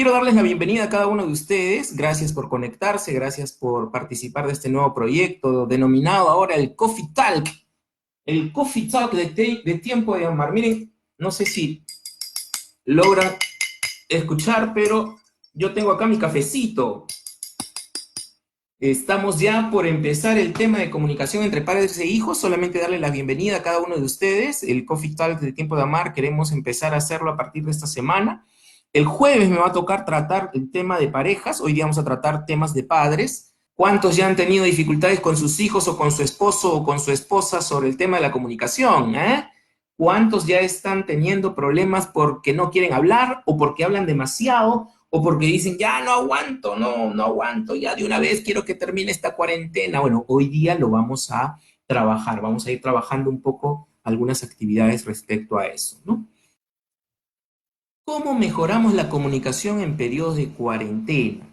Quiero darles la bienvenida a cada uno de ustedes. Gracias por conectarse, gracias por participar de este nuevo proyecto denominado ahora el Coffee Talk. El Coffee Talk de Tiempo de Amar. Miren, no sé si logran escuchar, pero yo tengo acá mi cafecito. Estamos ya por empezar el tema de comunicación entre padres e hijos. Solamente darle la bienvenida a cada uno de ustedes. El Coffee Talk de Tiempo de Amar queremos empezar a hacerlo a partir de esta semana. El jueves me va a tocar tratar el tema de parejas. Hoy día vamos a tratar temas de padres. ¿Cuántos ya han tenido dificultades con sus hijos o con su esposo o con su esposa sobre el tema de la comunicación? ¿Cuántos ya están teniendo problemas porque no quieren hablar o porque hablan demasiado? O porque dicen, ya no aguanto, no aguanto, ya de una vez quiero que termine esta cuarentena. Bueno, hoy día lo vamos a trabajar, vamos a ir trabajando un poco algunas actividades respecto a eso, ¿no? ¿Cómo mejoramos la comunicación en periodos de cuarentena?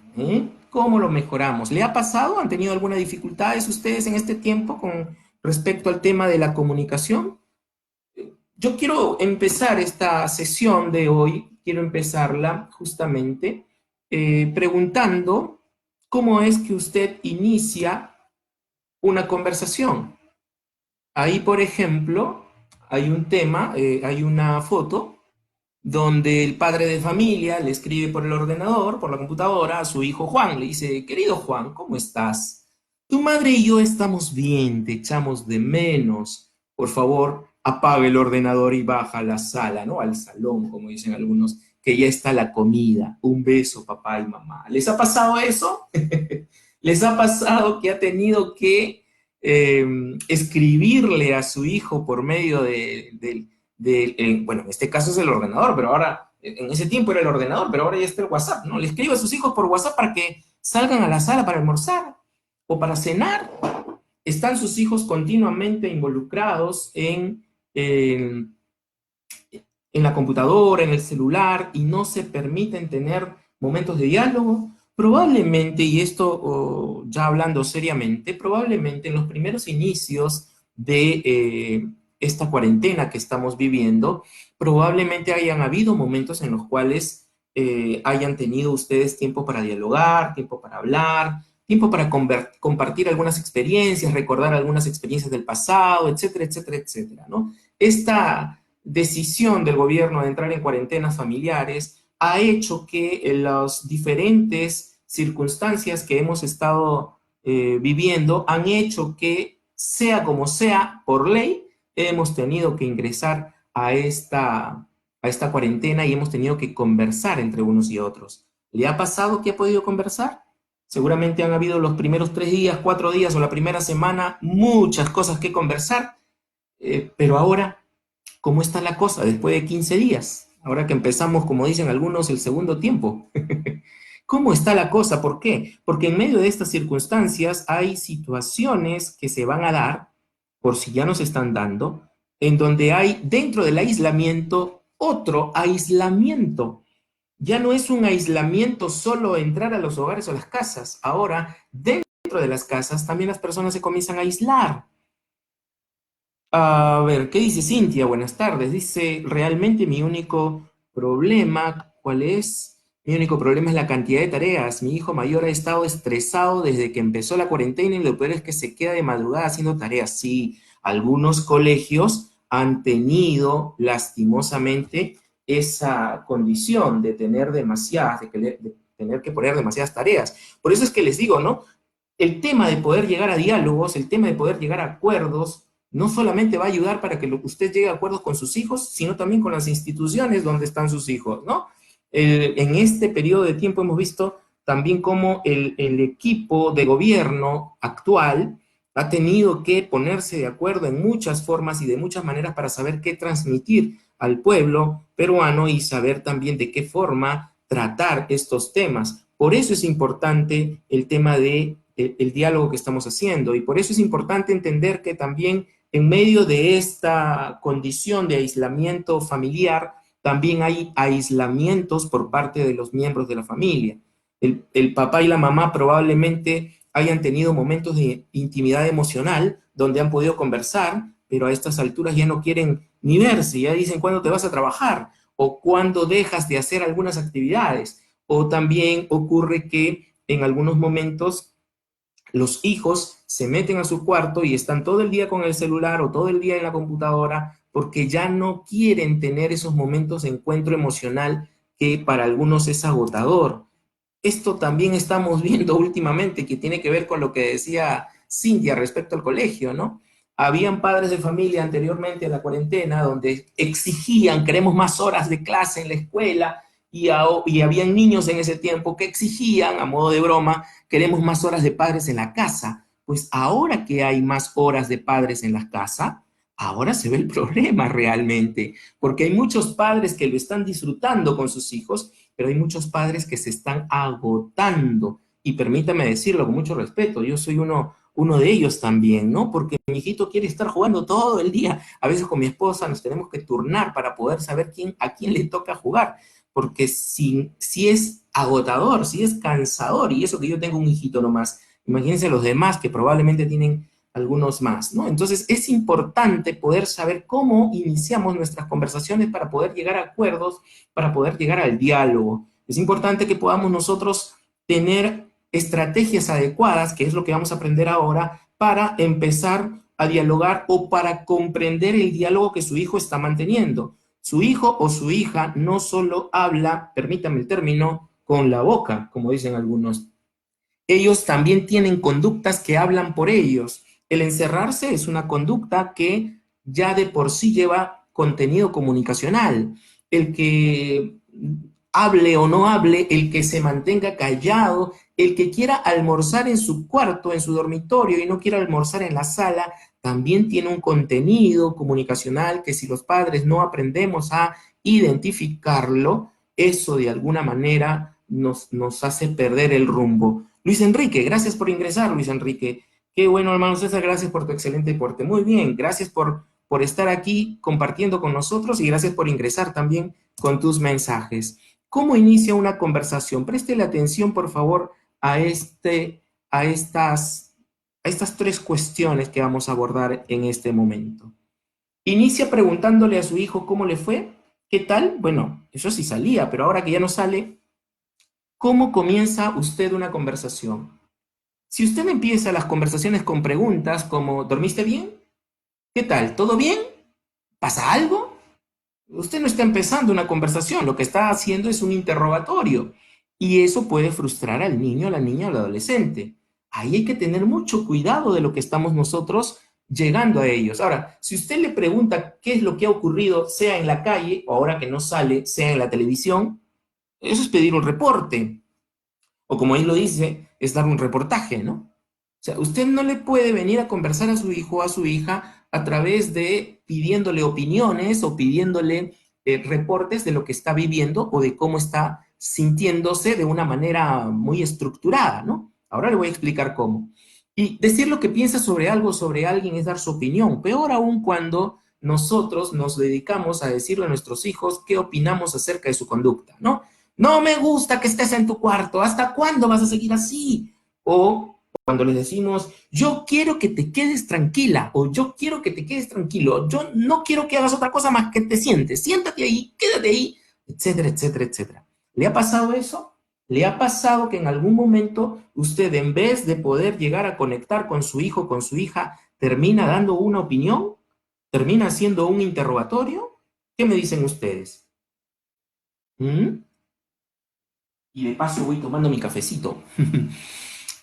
¿Cómo lo mejoramos? ¿Le ha pasado? ¿Han tenido alguna dificultades ustedes en este tiempo con respecto al tema de la comunicación? Yo quiero empezar esta sesión de hoy, quiero empezarla justamente preguntando cómo es que usted inicia una conversación. Ahí, por ejemplo, hay un tema, hay una foto donde el padre de familia le escribe por el ordenador, por la computadora, a su hijo Juan. Le dice, querido Juan, ¿cómo estás? Tu madre y yo estamos bien, te echamos de menos. Por favor, apaga el ordenador y baja a la sala, ¿no? Al salón, como dicen algunos, que ya está la comida. Un beso, papá y mamá. ¿Les ha pasado eso? ¿Les ha pasado que ha tenido que escribirle a su hijo por medio bueno, en este caso es el ordenador, pero ahora, en ese tiempo era el ordenador, pero ahora ya está el WhatsApp, ¿no? Le escribo a sus hijos por WhatsApp para que salgan a la sala para almorzar o para cenar. Están sus hijos continuamente involucrados en la computadora, en el celular, y no se permiten tener momentos de diálogo. Probablemente, y esto ya hablando seriamente, probablemente en los primeros inicios de esta cuarentena que estamos viviendo, probablemente hayan habido momentos en los cuales hayan tenido ustedes tiempo para dialogar, tiempo para hablar, tiempo para compartir algunas experiencias, recordar algunas experiencias del pasado, etcétera, etcétera, etcétera, ¿no? Esta decisión del gobierno de entrar en cuarentenas familiares ha hecho que las diferentes circunstancias que hemos estado viviendo han hecho que, sea como sea, por ley, hemos tenido que ingresar a esta cuarentena y hemos tenido que conversar entre unos y otros. ¿Le ha pasado que ha podido conversar? Seguramente han habido los primeros 3 días, 4 días o la primera semana muchas cosas que conversar, pero ahora, ¿cómo está la cosa después de 15 días? Ahora que empezamos, como dicen algunos, el segundo tiempo. ¿Cómo está la cosa? ¿Por qué? Porque en medio de estas circunstancias hay situaciones que se van a dar, por si ya nos están dando, en donde hay dentro del aislamiento otro aislamiento. Ya no es un aislamiento solo entrar a los hogares o las casas. Ahora, dentro de las casas, también las personas se comienzan a aislar. A ver, ¿qué dice Cintia? Buenas tardes. Dice, realmente mi único problema, ¿cuál es? Mi único problema es la cantidad de tareas. Mi hijo mayor ha estado estresado desde que empezó la cuarentena y lo peor es que se queda de madrugada haciendo tareas. Sí, algunos colegios han tenido lastimosamente esa condición de tener demasiadas, de tener que poner demasiadas tareas. Por eso es que les digo, ¿no? El tema de poder llegar a diálogos, el tema de poder llegar a acuerdos, no solamente va a ayudar para que usted llegue a acuerdos con sus hijos, sino también con las instituciones donde están sus hijos, ¿no? En este periodo de tiempo hemos visto también cómo el equipo de gobierno actual ha tenido que ponerse de acuerdo en muchas formas y de muchas maneras para saber qué transmitir al pueblo peruano y saber también de qué forma tratar estos temas. Por eso es importante el tema de el diálogo que estamos haciendo y por eso es importante entender que también en medio de esta condición de aislamiento familiar, también hay aislamientos por parte de los miembros de la familia. El papá y la mamá probablemente hayan tenido momentos de intimidad emocional donde han podido conversar, pero a estas alturas ya no quieren ni verse, ya dicen cuándo te vas a trabajar o cuándo dejas de hacer algunas actividades o también ocurre que en algunos momentos los hijos se meten a su cuarto y están todo el día con el celular o todo el día en la computadora porque ya no quieren tener esos momentos de encuentro emocional que para algunos es agotador. Esto también estamos viendo últimamente, que tiene que ver con lo que decía Cintia respecto al colegio, ¿no? Habían padres de familia anteriormente a la cuarentena donde exigían, queremos más horas de clase en la escuela, y habían niños en ese tiempo que exigían, a modo de broma, queremos más horas de padres en la casa. Pues ahora que hay más horas de padres en la casa, ahora se ve el problema realmente, porque hay muchos padres que lo están disfrutando con sus hijos, pero hay muchos padres que se están agotando. Y permítame decirlo con mucho respeto, yo soy uno de ellos también, ¿no? Porque mi hijito quiere estar jugando todo el día. A veces con mi esposa nos tenemos que turnar para poder saber a quién le toca jugar. Porque si es agotador, si es cansador, y eso que yo tengo un hijito nomás, imagínense los demás que probablemente tienen algunos más, ¿no? Entonces es importante poder saber cómo iniciamos nuestras conversaciones para poder llegar a acuerdos, para poder llegar al diálogo. Es importante que podamos nosotros tener estrategias adecuadas, que es lo que vamos a aprender ahora, para empezar a dialogar o para comprender el diálogo que su hijo está manteniendo. Su hijo o su hija no solo habla, permítame el término, con la boca, como dicen algunos. Ellos también tienen conductas que hablan por ellos. El encerrarse es una conducta que ya de por sí lleva contenido comunicacional. El que hable o no hable, el que se mantenga callado, el que quiera almorzar en su cuarto, en su dormitorio y no quiera almorzar en la sala, también tiene un contenido comunicacional que si los padres no aprendemos a identificarlo, eso de alguna manera nos hace perder el rumbo. Luis Enrique, gracias por ingresar, Luis Enrique. Qué bueno, hermano César, gracias por tu excelente aporte. Muy bien, gracias por estar aquí compartiendo con nosotros y gracias por ingresar también con tus mensajes. ¿Cómo inicia una conversación? Préstele atención, por favor, a, a estas tres cuestiones que vamos a abordar en este momento. Inicia preguntándole a su hijo cómo le fue, qué tal. Bueno, eso sí salía, pero ahora que ya no sale, ¿cómo comienza usted una conversación? Si usted empieza las conversaciones con preguntas como ¿dormiste bien? ¿Qué tal? ¿Todo bien? ¿Pasa algo? Usted no está empezando una conversación, lo que está haciendo es un interrogatorio. Y eso puede frustrar al niño, a la niña o al adolescente. Ahí hay que tener mucho cuidado de lo que estamos nosotros llegando a ellos. Ahora, si usted le pregunta qué es lo que ha ocurrido, sea en la calle o ahora que no sale, sea en la televisión, eso es pedir un reporte. O como él lo dice, es dar un reportaje, ¿no? O sea, usted no le puede venir a conversar a su hijo o a su hija a través de pidiéndole opiniones o pidiéndole reportes de lo que está viviendo o de cómo está sintiéndose de una manera muy estructurada, ¿no? Ahora le voy a explicar cómo. Y decir lo que piensa sobre algo, sobre alguien, es dar su opinión. Peor aún cuando nosotros nos dedicamos a decirle a nuestros hijos qué opinamos acerca de su conducta, ¿no? No me gusta que estés en tu cuarto. ¿Hasta cuándo vas a seguir así? O cuando les decimos, yo quiero que te quedes tranquila o yo quiero que te quedes tranquilo, yo no quiero que hagas otra cosa más que te sientes, siéntate ahí, quédate ahí, etcétera, etcétera, etcétera. ¿Le ha pasado eso? ¿Le ha pasado que en algún momento usted, en vez de poder llegar a conectar con su hijo, con su hija, termina dando una opinión? ¿Termina haciendo un interrogatorio? ¿Qué me dicen ustedes? ¿Mm? Y de paso voy tomando mi cafecito.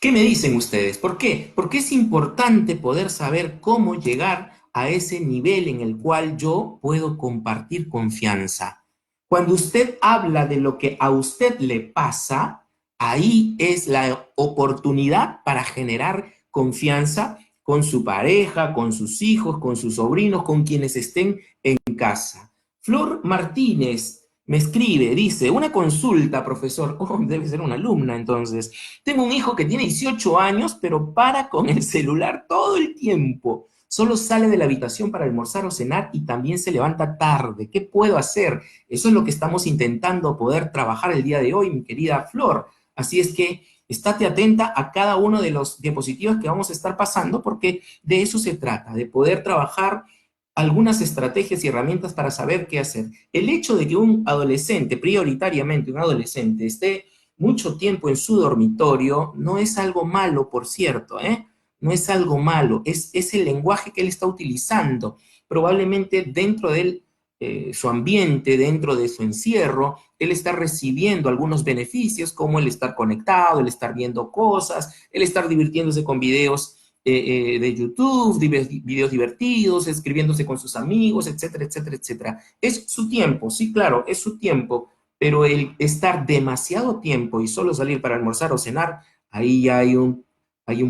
¿Qué me dicen ustedes? ¿Por qué? Porque es importante poder saber cómo llegar a ese nivel en el cual yo puedo compartir confianza. Cuando usted habla de lo que a usted le pasa, ahí es la oportunidad para generar confianza con su pareja, con sus hijos, con sus sobrinos, con quienes estén en casa. Flor Martínez me escribe, dice, una consulta, profesor. Oh, debe ser una alumna entonces. Tengo un hijo que tiene 18 años, pero para con el celular todo el tiempo. Solo sale de la habitación para almorzar o cenar y también se levanta tarde. ¿Qué puedo hacer? Eso es lo que estamos intentando poder trabajar el día de hoy, mi querida Flor. Así es que estate atenta a cada uno de los diapositivos que vamos a estar pasando, porque de eso se trata, de poder trabajar algunas estrategias y herramientas para saber qué hacer. El hecho de que un adolescente, prioritariamente un adolescente, esté mucho tiempo en su dormitorio no es algo malo, por cierto, ¿eh? No es algo malo, es el lenguaje que él está utilizando. Probablemente dentro de su ambiente, dentro de su encierro, él está recibiendo algunos beneficios, como el estar conectado, el estar viendo cosas, el estar divirtiéndose con videos de YouTube, videos divertidos, escribiéndose con sus amigos, etcétera, etcétera, etcétera. Es su tiempo, sí, claro, es su tiempo, pero el estar demasiado tiempo y solo salir para almorzar o cenar, ahí ya hay un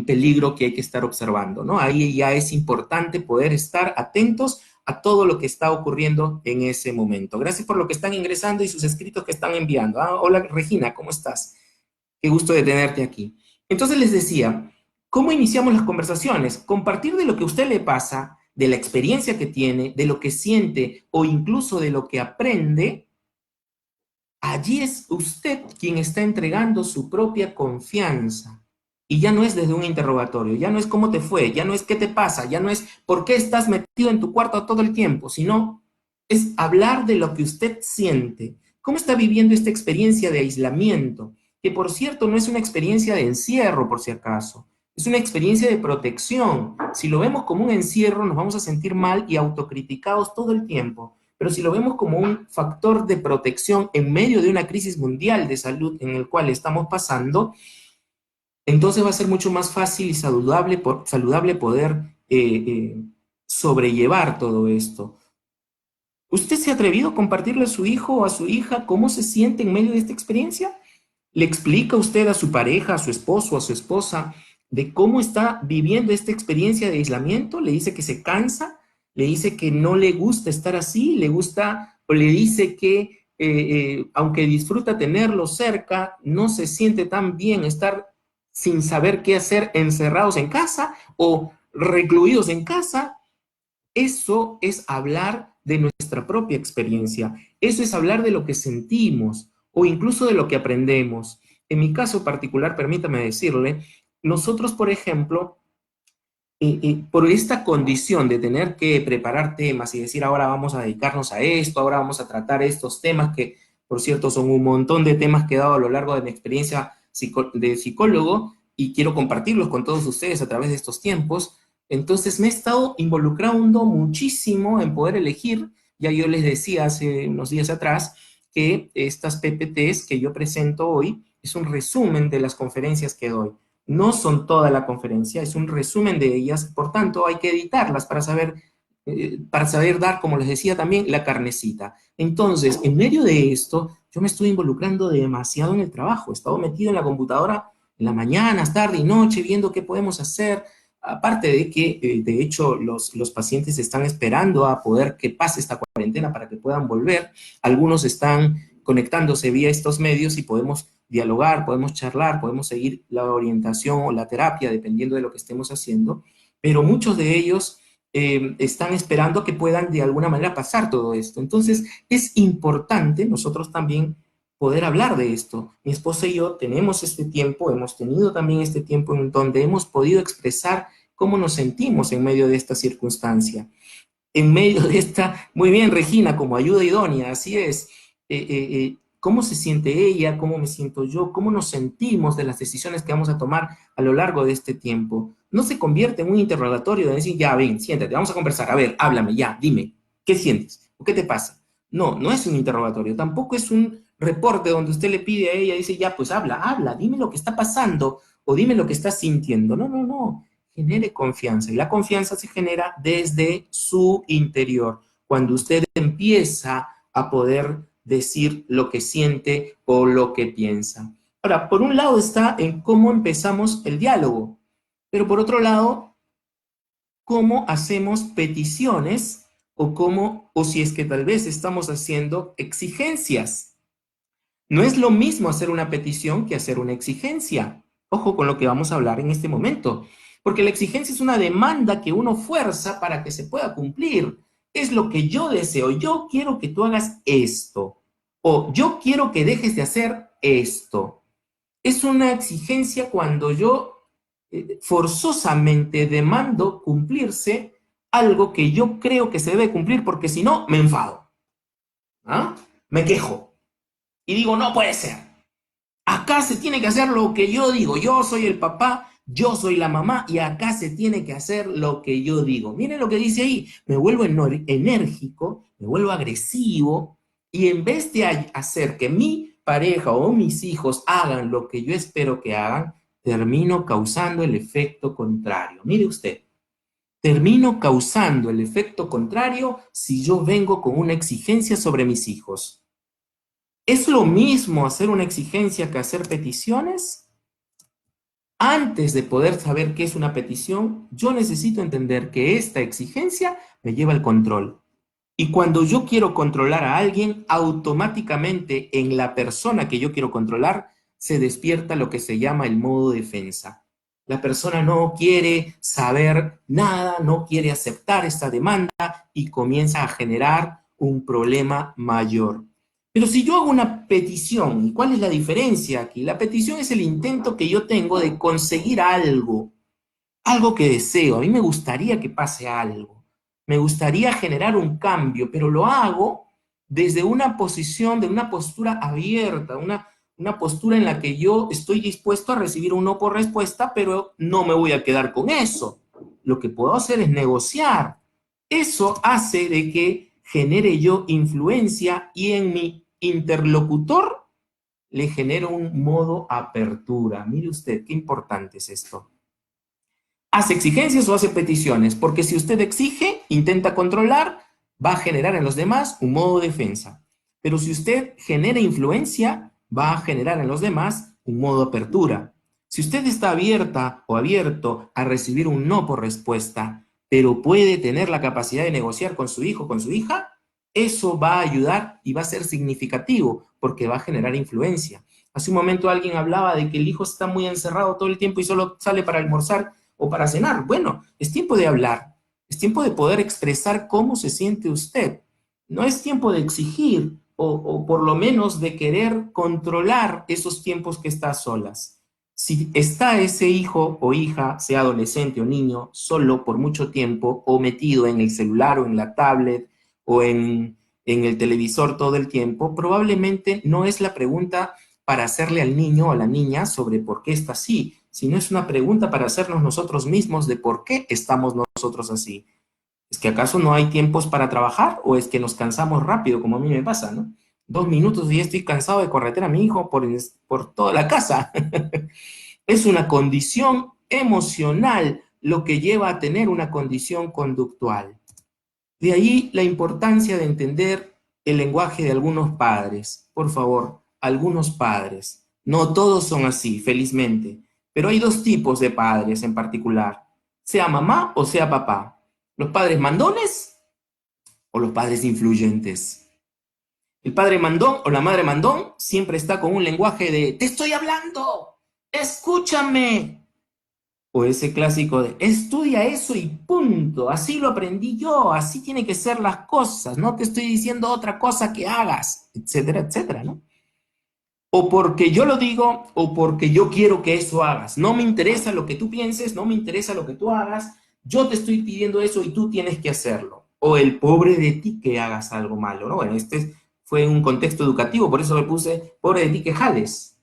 peligro que hay que estar observando, ¿no? Ahí ya es importante poder estar atentos a todo lo que está ocurriendo en ese momento. Gracias por lo que están ingresando y sus escritos que están enviando. Ah, hola Regina, ¿cómo estás? Qué gusto de tenerte aquí. Entonces les decía, ¿cómo iniciamos las conversaciones? Compartir de lo que a usted le pasa, de la experiencia que tiene, de lo que siente o incluso de lo que aprende. Allí es usted quien está entregando su propia confianza. Y ya no es desde un interrogatorio, ya no es cómo te fue, ya no es qué te pasa, ya no es por qué estás metido en tu cuarto todo el tiempo, sino es hablar de lo que usted siente. ¿Cómo está viviendo esta experiencia de aislamiento? Que por cierto no es una experiencia de encierro, por si acaso. Es una experiencia de protección. Si lo vemos como un encierro, nos vamos a sentir mal y autocriticados todo el tiempo. Pero si lo vemos como un factor de protección en medio de una crisis mundial de salud en el cual estamos pasando, entonces va a ser mucho más fácil y saludable poder sobrellevar todo esto. ¿Usted se ha atrevido a compartirle a su hijo o a su hija cómo se siente en medio de esta experiencia? ¿Le explica usted a su pareja, a su esposo, a su esposa, de cómo está viviendo esta experiencia de aislamiento? ¿Le dice que se cansa? ¿Le dice que no le gusta estar así? ¿Le gusta o le dice que aunque disfruta tenerlo cerca, no se siente tan bien estar sin saber qué hacer encerrados en casa o recluidos en casa? Eso es hablar de nuestra propia experiencia. Eso es hablar de lo que sentimos o incluso de lo que aprendemos. En mi caso particular, permítame decirle, nosotros, por ejemplo, por esta condición de tener que preparar temas y decir, ahora vamos a dedicarnos a esto, ahora vamos a tratar estos temas que, por cierto, son un montón de temas que he dado a lo largo de mi experiencia de psicólogo y quiero compartirlos con todos ustedes a través de estos tiempos. Entonces me he estado involucrando muchísimo en poder elegir. Ya yo les decía hace unos días atrás que estas PPTs que yo presento hoy es un resumen de las conferencias que doy. No son toda la conferencia, es un resumen de ellas, por tanto hay que editarlas para saber dar, como les decía también, la carnecita. Entonces, en medio de esto, yo me estoy involucrando demasiado en el trabajo, he estado metido en la computadora en las mañanas, tarde y noche, viendo qué podemos hacer, aparte de que, de hecho, los pacientes están esperando a poder que pase esta cuarentena para que puedan volver, algunos están conectándose vía estos medios y podemos dialogar, podemos charlar, podemos seguir la orientación o la terapia, dependiendo de lo que estemos haciendo, pero muchos de ellos están esperando que puedan de alguna manera pasar todo esto. Entonces, es importante nosotros también poder hablar de esto. Mi esposa y yo tenemos este tiempo, hemos tenido también este tiempo en donde hemos podido expresar cómo nos sentimos en medio de esta circunstancia. En medio de esta, muy bien, Regina, como ayuda idónea, así es. ¿Cómo se siente ella? ¿Cómo me siento yo? ¿Cómo nos sentimos de las decisiones que vamos a tomar a lo largo de este tiempo? No se convierte en un interrogatorio de decir, ya, ven, siéntate, vamos a conversar, a ver, háblame, ya, dime, ¿qué sientes? ¿O qué te pasa? No, no es un interrogatorio, tampoco es un reporte donde usted le pide a ella, dice, ya, pues habla, dime lo que está pasando o dime lo que estás sintiendo. No, no, no, genere confianza. Y la confianza se genera desde su interior, cuando usted empieza a poder decir lo que siente o lo que piensa. Ahora, por un lado está en cómo empezamos el diálogo, pero por otro lado, cómo hacemos peticiones o si es que tal vez estamos haciendo exigencias. No es lo mismo hacer una petición que hacer una exigencia. Ojo con lo que vamos a hablar en este momento, porque la exigencia es una demanda que uno fuerza para que se pueda cumplir. Es lo que yo deseo. Yo quiero que tú hagas esto. O yo quiero que dejes de hacer esto. Es una exigencia cuando yo forzosamente demando cumplirse algo que yo creo que se debe cumplir, porque si no, me enfado. ¿Ah? Me quejo. Y digo, no puede ser. Acá se tiene que hacer lo que yo digo. Yo soy el papá, yo soy la mamá y acá se tiene que hacer lo que yo digo. Miren lo que dice ahí. Me vuelvo enérgico, me vuelvo agresivo y en vez de hacer que mi pareja o mis hijos hagan lo que yo espero que hagan, termino causando el efecto contrario. Mire usted, termino causando el efecto contrario si yo vengo con una exigencia sobre mis hijos. ¿Es lo mismo hacer una exigencia que hacer peticiones? Antes de poder saber qué es una petición, yo necesito entender que esta exigencia me lleva al control. Y cuando yo quiero controlar a alguien, automáticamente en la persona que yo quiero controlar se despierta lo que se llama el modo defensa. La persona no quiere saber nada, no quiere aceptar esta demanda y comienza a generar un problema mayor. Pero si yo hago una petición, ¿cuál es la diferencia aquí? La petición es el intento que yo tengo de conseguir algo, algo que deseo. A mí me gustaría que pase algo. Me gustaría generar un cambio, pero lo hago desde una posición, de una postura abierta, una postura en la que yo estoy dispuesto a recibir un no por respuesta, pero no me voy a quedar con eso. Lo que puedo hacer es negociar. Eso hace de que genere yo influencia y en mi interlocutor le genero un modo apertura. Mire usted, qué importante es esto. ¿Hace exigencias o hace peticiones? Porque si usted exige, intenta controlar, va a generar en los demás un modo de defensa. Pero si usted genera influencia, va a generar en los demás un modo de apertura. Si usted está abierta o abierto a recibir un no por respuesta, pero puede tener la capacidad de negociar con su hijo, con su hija, eso va a ayudar y va a ser significativo porque va a generar influencia. Hace un momento alguien hablaba de que el hijo está muy encerrado todo el tiempo y solo sale para almorzar o para cenar. Bueno, es tiempo de hablar, es tiempo de poder expresar cómo se siente usted. No es tiempo de exigir o por lo menos de querer controlar esos tiempos que está solas. Si está ese hijo o hija, sea adolescente o niño, solo por mucho tiempo o metido en el celular o en la tablet o en el televisor todo el tiempo, probablemente no es la pregunta para hacerle al niño o a la niña sobre por qué está así, sino es una pregunta para hacernos nosotros mismos de por qué estamos nosotros así. ¿Es que acaso no hay tiempos para trabajar o es que nos cansamos rápido, como a mí me pasa, ¿no? 2 minutos y ya estoy cansado de corretear a mi hijo por toda la casa. Es una condición emocional lo que lleva a tener una condición conductual. De ahí la importancia de entender el lenguaje de algunos padres. Por favor, algunos padres. No todos son así, felizmente, pero hay dos tipos de padres en particular, sea mamá o sea papá. Los padres mandones o los padres influyentes. El padre mandón o la madre mandón siempre está con un lenguaje de te estoy hablando, escúchame. O ese clásico de estudia eso y punto, así lo aprendí yo, así tiene que ser las cosas, no te estoy diciendo otra cosa que hagas, etcétera, etcétera, ¿no? O porque yo lo digo o porque yo quiero que eso hagas. No me interesa lo que tú pienses, no me interesa lo que tú hagas, yo te estoy pidiendo eso y tú tienes que hacerlo. O el pobre de ti que hagas algo malo, ¿no? Bueno, este fue un contexto educativo, por eso le puse pobre de ti que jales.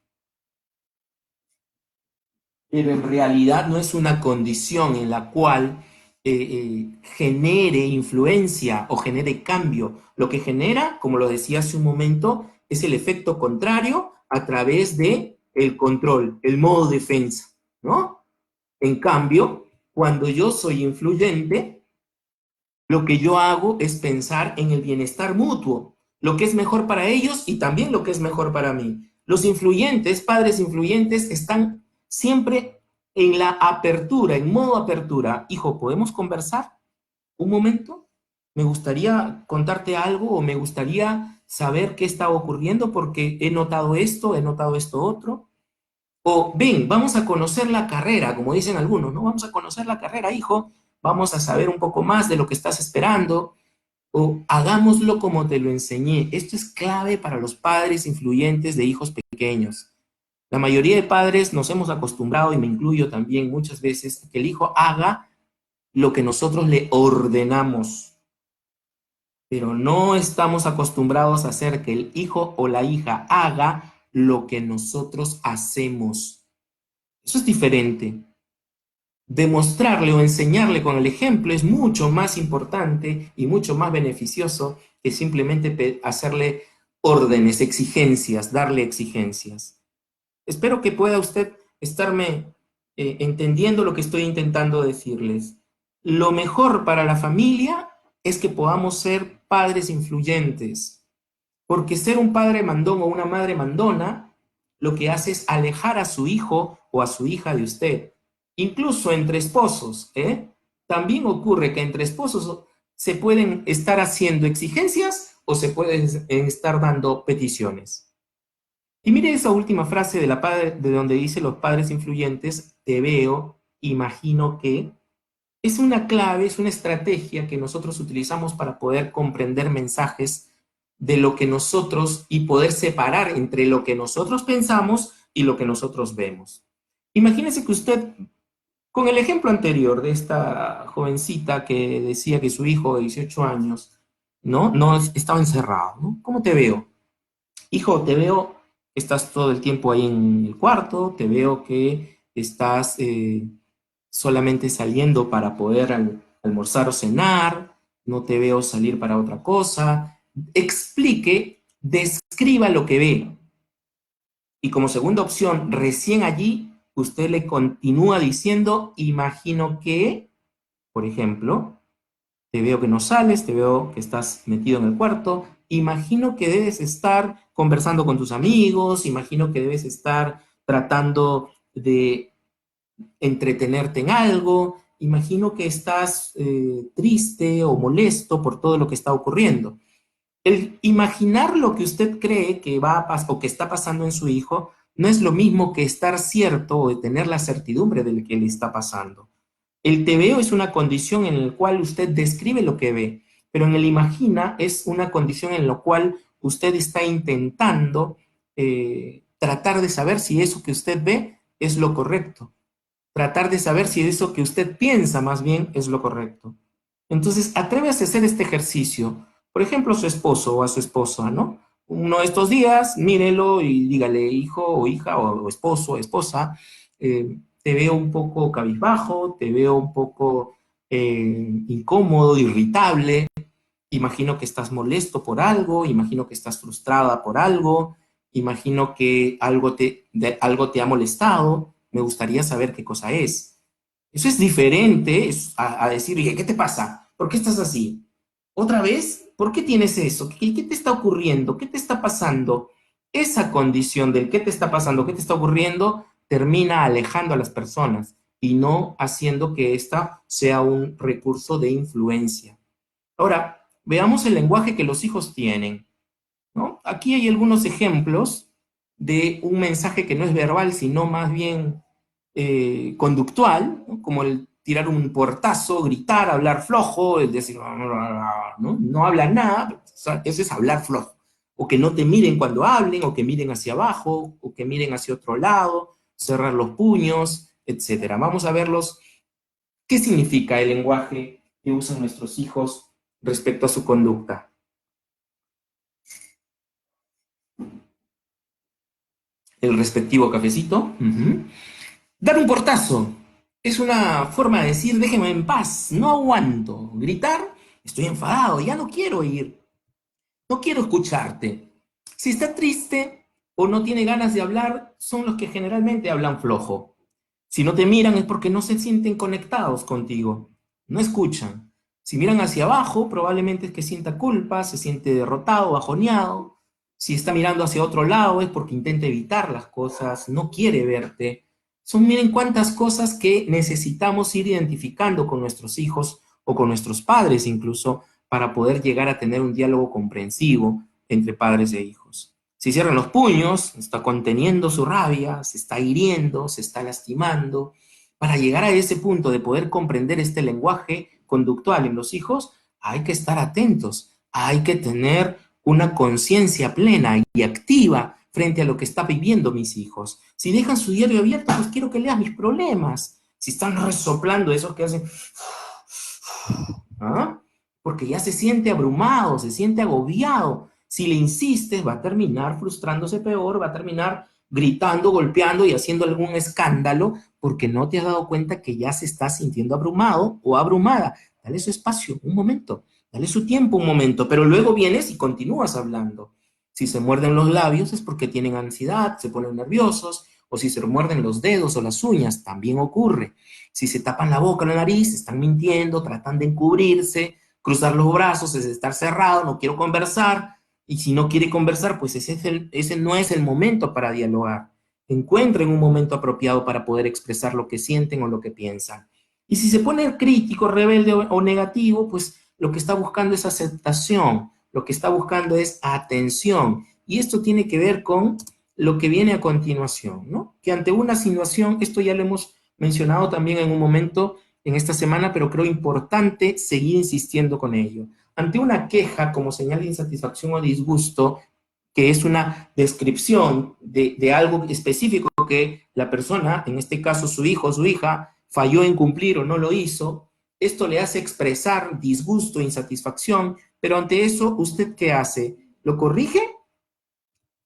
Pero en realidad no es una condición en la cual genere influencia o genere cambio. Lo que genera, como lo decía hace un momento, es el efecto contrario a través de el control, el modo defensa, ¿no? En cambio, cuando yo soy influyente, lo que yo hago es pensar en el bienestar mutuo, lo que es mejor para ellos y también lo que es mejor para mí. Los influyentes, padres influyentes, están siempre en la apertura, en modo apertura. Hijo, ¿podemos conversar un momento? Me gustaría contarte algo o me gustaría saber qué está ocurriendo porque he notado esto otro. O ven, vamos a conocer la carrera, como dicen algunos, ¿no? Vamos a conocer la carrera, hijo, vamos a saber un poco más de lo que estás esperando, o hagámoslo como te lo enseñé. Esto es clave para los padres influyentes de hijos pequeños. La mayoría de padres nos hemos acostumbrado, y me incluyo también muchas veces, a que el hijo haga lo que nosotros le ordenamos, pero no estamos acostumbrados a hacer que el hijo o la hija haga lo que nosotros hacemos. Eso es diferente. Demostrarle o enseñarle con el ejemplo es mucho más importante y mucho más beneficioso que simplemente hacerle órdenes, exigencias, darle exigencias. Espero que pueda usted estarme entendiendo lo que estoy intentando decirles. Lo mejor para la familia es que podamos ser padres influyentes, porque ser un padre mandón o una madre mandona lo que hace es alejar a su hijo o a su hija de usted. Incluso entre esposos, ¿eh? También ocurre que entre esposos se pueden estar haciendo exigencias o se pueden estar dando peticiones. Y mire esa última frase de donde dice los padres influyentes, te veo, imagino que, es una clave, es una estrategia que nosotros utilizamos para poder comprender mensajes de lo que nosotros y poder separar entre lo que nosotros pensamos y lo que nosotros vemos. Imagínese que usted, con el ejemplo anterior de esta jovencita que decía que su hijo de 18 años, no estaba encerrado, ¿no? ¿Cómo te veo? Hijo, te veo, estás todo el tiempo ahí en el cuarto, te veo que estás solamente saliendo para poder almorzar o cenar, no te veo salir para otra cosa. Explique, describa lo que ve. Y como segunda opción, recién allí, usted le continúa diciendo, imagino que, por ejemplo, te veo que no sales, te veo que estás metido en el cuarto, imagino que debes estar conversando con tus amigos, imagino que debes estar tratando de entretenerte en algo, imagino que estás triste o molesto por todo lo que está ocurriendo. El imaginar lo que usted cree que va a pasar o que está pasando en su hijo no es lo mismo que estar cierto o de tener la certidumbre de lo que le está pasando. El te veo es una condición en la cual usted describe lo que ve, pero en el imagina es una condición en la cual usted está intentando tratar de saber si eso que usted ve es lo correcto, tratar de saber si eso que usted piensa más bien es lo correcto. Entonces, atrévase a hacer este ejercicio. Por ejemplo, a su esposo o a su esposa, ¿no? Uno de estos días, mírelo y dígale, hijo o hija o esposo o esposa, te veo un poco cabizbajo, te veo un poco incómodo, irritable, imagino que estás molesto por algo, imagino que estás frustrada por algo, imagino que algo te ha molestado, me gustaría saber qué cosa es. Eso es diferente a decir, oye, ¿qué te pasa? ¿Por qué estás así? ¿Otra vez? ¿Por qué tienes eso? ¿Qué te está ocurriendo? ¿Qué te está pasando? Esa condición del qué te está pasando, qué te está ocurriendo, termina alejando a las personas y no haciendo que esta sea un recurso de influencia. Ahora, veamos el lenguaje que los hijos tienen, ¿no? Aquí hay algunos ejemplos de un mensaje que no es verbal, sino más bien conductual, ¿no? Como el tirar un portazo, gritar, hablar flojo, el decir, no habla nada, eso es hablar flojo. O que no te miren cuando hablen, o que miren hacia abajo, o que miren hacia otro lado, cerrar los puños, etcétera. Vamos a verlos. ¿Qué significa el lenguaje que usan nuestros hijos respecto a su conducta? El respectivo cafecito. Dar un portazo es una forma de decir, déjeme en paz, no aguanto. Gritar, estoy enfadado, ya no quiero ir, no quiero escucharte. Si está triste o no tiene ganas de hablar, son los que generalmente hablan flojo. Si no te miran es porque no se sienten conectados contigo, no escuchan. Si miran hacia abajo, probablemente es que sienta culpa, se siente derrotado, bajoneado. Si está mirando hacia otro lado es porque intenta evitar las cosas, no quiere verte. Son, miren cuántas cosas que necesitamos ir identificando con nuestros hijos o con nuestros padres incluso para poder llegar a tener un diálogo comprensivo entre padres e hijos. Si cierran los puños, está conteniendo su rabia, se está hiriendo, se está lastimando. Para llegar a ese punto de poder comprender este lenguaje conductual en los hijos, hay que estar atentos, hay que tener una conciencia plena y activa frente a lo que está viviendo mis hijos. Si dejan su diario abierto, pues quiero que leas mis problemas. Si están resoplando esos que hacen, ¿ah? Porque ya se siente abrumado, se siente agobiado, Si le insistes, va a terminar frustrándose peor, va a terminar gritando, golpeando y haciendo algún escándalo porque no te has dado cuenta que ya se está sintiendo abrumado o abrumada. Dale su espacio, un momento, dale su tiempo, un momento, pero luego vienes y continúas hablando. Si se muerden los labios es porque tienen ansiedad, se ponen nerviosos, o si se muerden los dedos o las uñas, también ocurre. Si se tapan la boca o la nariz, están mintiendo, tratan de encubrirse, cruzar los brazos es estar cerrado, no quiero conversar, y si no quiere conversar, pues ese no es el momento para dialogar. Encuentren un momento apropiado para poder expresar lo que sienten o lo que piensan. Y si se pone crítico, rebelde o negativo, pues lo que está buscando es aceptación, lo que está buscando es atención. Y esto tiene que ver con lo que viene a continuación, ¿no? Que ante una situación, esto ya lo hemos mencionado también en un momento en esta semana, pero creo importante seguir insistiendo con ello. Ante una queja como señal de insatisfacción o disgusto, que es una descripción de algo específico que la persona, en este caso su hijo o su hija, falló en cumplir o no lo hizo, esto le hace expresar disgusto, insatisfacción, pero ante eso, ¿usted qué hace? ¿Lo corrige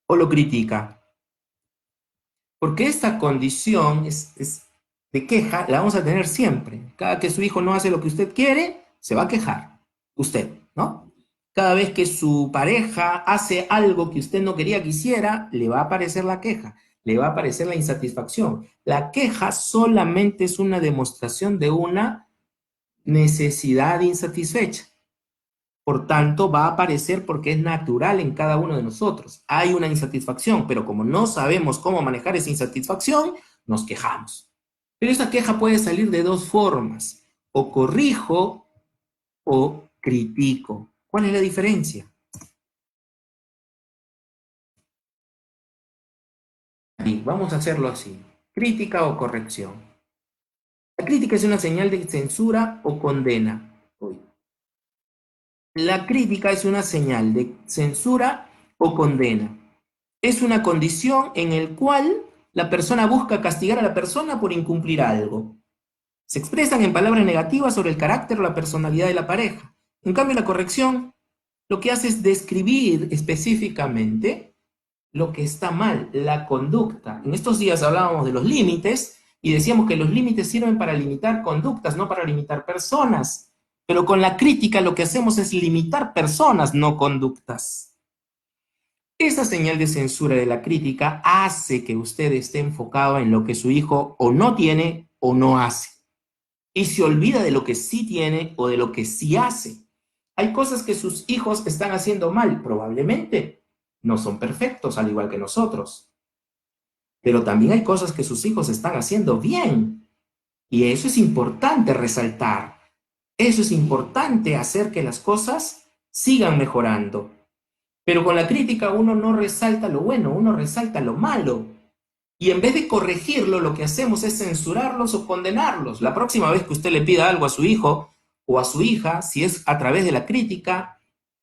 o lo critica? Porque esta condición de queja la vamos a tener siempre. Cada que su hijo no hace lo que usted quiere, se va a quejar. Usted, ¿no? Cada vez que su pareja hace algo que usted no quería que hiciera, le va a aparecer la queja, le va a aparecer la insatisfacción. La queja solamente es una demostración de una necesidad insatisfecha. Por tanto, va a aparecer porque es natural en cada uno de nosotros. Hay una insatisfacción, pero como no sabemos cómo manejar esa insatisfacción, nos quejamos. Pero esa queja puede salir de dos formas. O corrijo o critico. ¿Cuál es la diferencia? Y vamos a hacerlo así. Crítica o corrección. La crítica es una señal de censura o condena. La crítica es una señal de censura o condena. Es una condición en el cual la persona busca castigar a la persona por incumplir algo. Se expresan en palabras negativas sobre el carácter o la personalidad de la pareja. En cambio, la corrección lo que hace es describir específicamente lo que está mal, la conducta. En estos días hablábamos de los límites y decíamos que los límites sirven para limitar conductas, no para limitar personas. Pero con la crítica lo que hacemos es limitar personas, no conductas. Esa señal de censura de la crítica hace que usted esté enfocado en lo que su hijo o no tiene o no hace. Y se olvida de lo que sí tiene o de lo que sí hace. Hay cosas que sus hijos están haciendo mal, probablemente. No son perfectos, al igual que nosotros. Pero también hay cosas que sus hijos están haciendo bien. Y eso es importante resaltar. Eso es importante hacer que las cosas sigan mejorando. Pero con la crítica uno no resalta lo bueno, uno resalta lo malo. Y en vez de corregirlo, lo que hacemos es censurarlos o condenarlos. La próxima vez que usted le pida algo a su hijo o a su hija, si es a través de la crítica,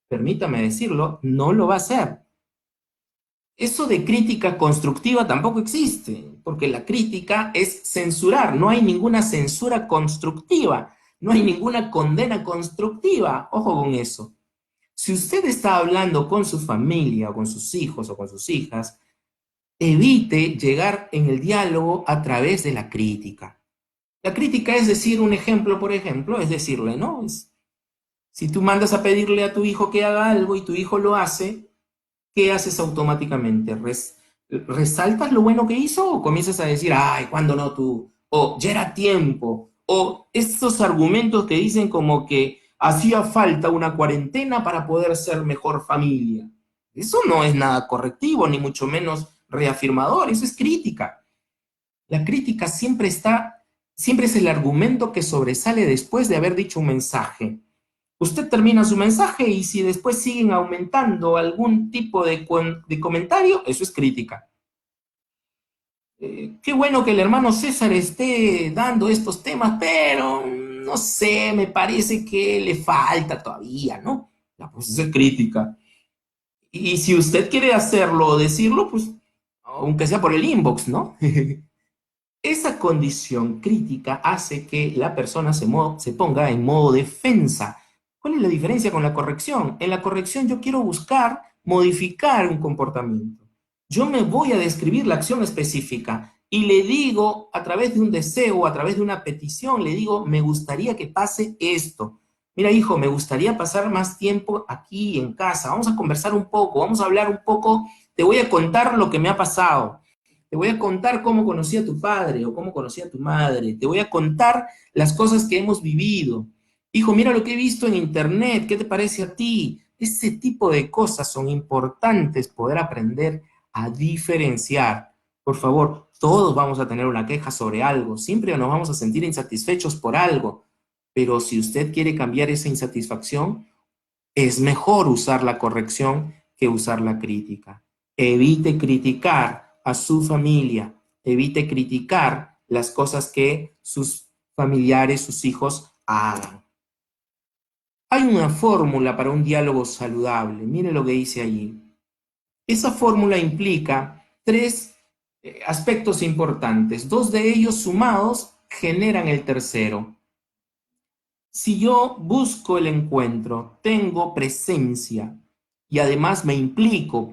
permítame decirlo, no lo va a hacer. Eso de crítica constructiva tampoco existe, porque la crítica es censurar, no hay ninguna censura constructiva, no hay ninguna condena constructiva. Ojo con eso. Si usted está hablando con su familia o con sus hijos o con sus hijas, evite llegar en el diálogo a través de la crítica. La crítica es decir un ejemplo, por ejemplo, es decirle, ¿no? Si tú mandas a pedirle a tu hijo que haga algo y tu hijo lo hace, ¿qué haces automáticamente? ¿Resaltas lo bueno que hizo o comienzas a decir, ay, ¿cuándo no tú? O ya era tiempo. O estos argumentos que dicen como que hacía falta una cuarentena para poder ser mejor familia. Eso no es nada correctivo, ni mucho menos reafirmador, eso es crítica. La crítica siempre es el argumento que sobresale después de haber dicho un mensaje. Usted termina su mensaje y si después siguen aumentando algún tipo de comentario, eso es crítica. Qué bueno que el hermano César esté dando estos temas, pero no sé, me parece que le falta todavía, ¿no? Pues eso es crítica. Y si usted quiere hacerlo o decirlo, pues aunque sea por el inbox, ¿no? Esa condición crítica hace que la persona se ponga en modo defensa. ¿Cuál es la diferencia con la corrección? En la corrección yo quiero buscar modificar un comportamiento. Yo me voy a describir la acción específica y le digo a través de un deseo, a través de una petición, le digo, me gustaría que pase esto. Mira, hijo, me gustaría pasar más tiempo aquí en casa. Vamos a conversar un poco, vamos a hablar un poco. Te voy a contar lo que me ha pasado. Te voy a contar cómo conocí a tu padre o cómo conocí a tu madre. Te voy a contar las cosas que hemos vivido. Hijo, mira lo que he visto en internet. ¿Qué te parece a ti? Ese tipo de cosas son importantes poder aprender a diferenciar. Por favor, todos vamos a tener una queja sobre algo. Siempre nos vamos a sentir insatisfechos por algo. Pero si usted quiere cambiar esa insatisfacción, es mejor usar la corrección que usar la crítica. Evite criticar a su familia, evite criticar las cosas que sus familiares, sus hijos hagan. Hay una fórmula para un diálogo saludable. Mire lo que dice allí. Esa fórmula implica tres aspectos importantes. Dos de ellos sumados generan el tercero. Si yo busco el encuentro, tengo presencia y además me implico,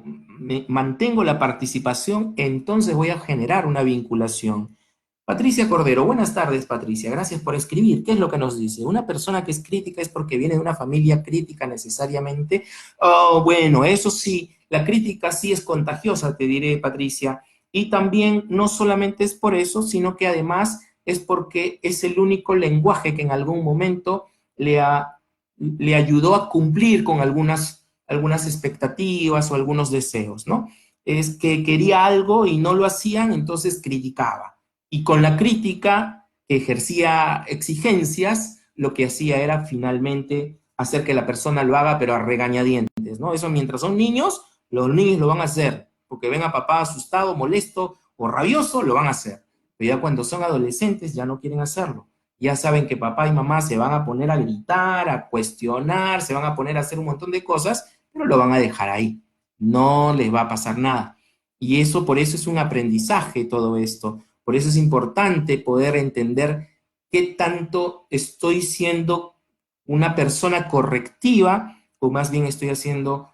mantengo la participación, entonces voy a generar una vinculación. Patricia Cordero, buenas tardes, Patricia, gracias por escribir. ¿Qué es lo que nos dice? ¿Una persona que es crítica es porque viene de una familia crítica necesariamente? Oh, bueno, eso sí, la crítica sí es contagiosa, te diré, Patricia. Y también no solamente es por eso, sino que además es porque es el único lenguaje que en algún momento le ayudó a cumplir con algunas expectativas o algunos deseos, ¿no? Es que quería algo y no lo hacían, entonces criticaba. Y con la crítica, que ejercía exigencias, lo que hacía era finalmente hacer que la persona lo haga, pero a regañadientes, ¿no? Eso mientras son niños, los niños lo van a hacer, porque ven a papá asustado, molesto o rabioso, lo van a hacer. Pero ya cuando son adolescentes ya no quieren hacerlo. Ya saben que papá y mamá se van a poner a gritar, a cuestionar, se van a poner a hacer un montón de cosas, pero lo van a dejar ahí. No les va a pasar nada. Y eso, por eso es un aprendizaje todo esto. Por eso es importante poder entender qué tanto estoy siendo una persona correctiva o más bien estoy siendo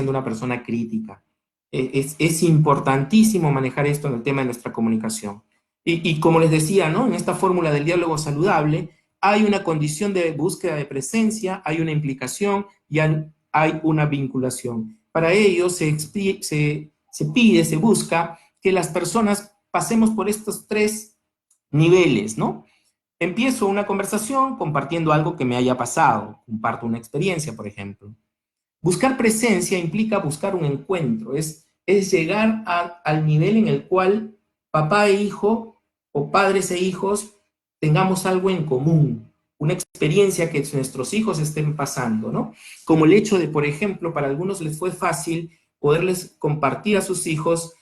una persona crítica. Es importantísimo manejar esto en el tema de nuestra comunicación. Y como les decía, ¿no? En esta fórmula del diálogo saludable hay una condición de búsqueda de presencia, hay una implicación y hay una vinculación. Para ello se pide, se busca que las personas pasemos por estos tres niveles, ¿no? Empiezo una conversación compartiendo algo que me haya pasado, comparto una experiencia, por ejemplo. Buscar presencia implica buscar un encuentro, es llegar al nivel en el cual papá e hijo o padres e hijos tengamos algo en común, una experiencia que nuestros hijos estén pasando, ¿no? Como el hecho de, por ejemplo, para algunos les fue fácil poderles compartir a sus hijos,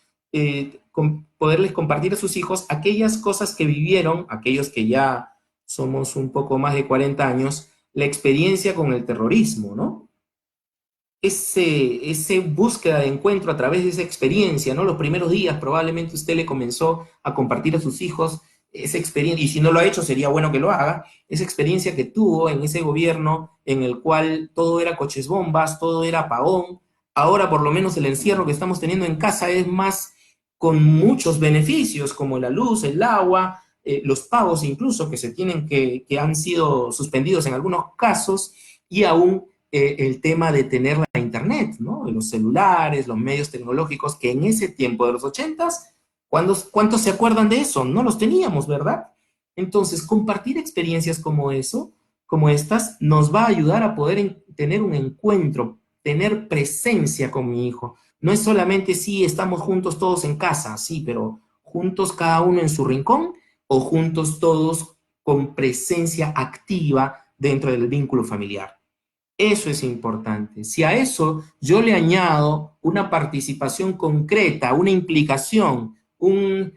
aquellas cosas que vivieron, aquellos que ya somos un poco más de 40 años, la experiencia con el terrorismo, ¿no? Ese búsqueda de encuentro a través de esa experiencia, ¿no? Los primeros días probablemente usted le comenzó a compartir a sus hijos esa experiencia, y si no lo ha hecho sería bueno que lo haga, esa experiencia que tuvo en ese gobierno en el cual todo era coches bombas, todo era apagón. Ahora por lo menos el encierro que estamos teniendo en casa es más con muchos beneficios como la luz, el agua, los pagos incluso que han sido suspendidos en algunos casos, y aún el tema de tener la internet, ¿no? Los celulares, los medios tecnológicos, que en ese tiempo de los 80s, ¿cuántos se acuerdan de eso? No los teníamos, ¿verdad? Entonces, compartir experiencias como eso, como estas, nos va a ayudar a poder tener un encuentro, tener presencia con mi hijo. No es solamente si estamos juntos todos en casa, sí, pero juntos cada uno en su rincón o juntos todos con presencia activa dentro del vínculo familiar. Eso es importante. Si a eso yo le añado una participación concreta, una implicación, un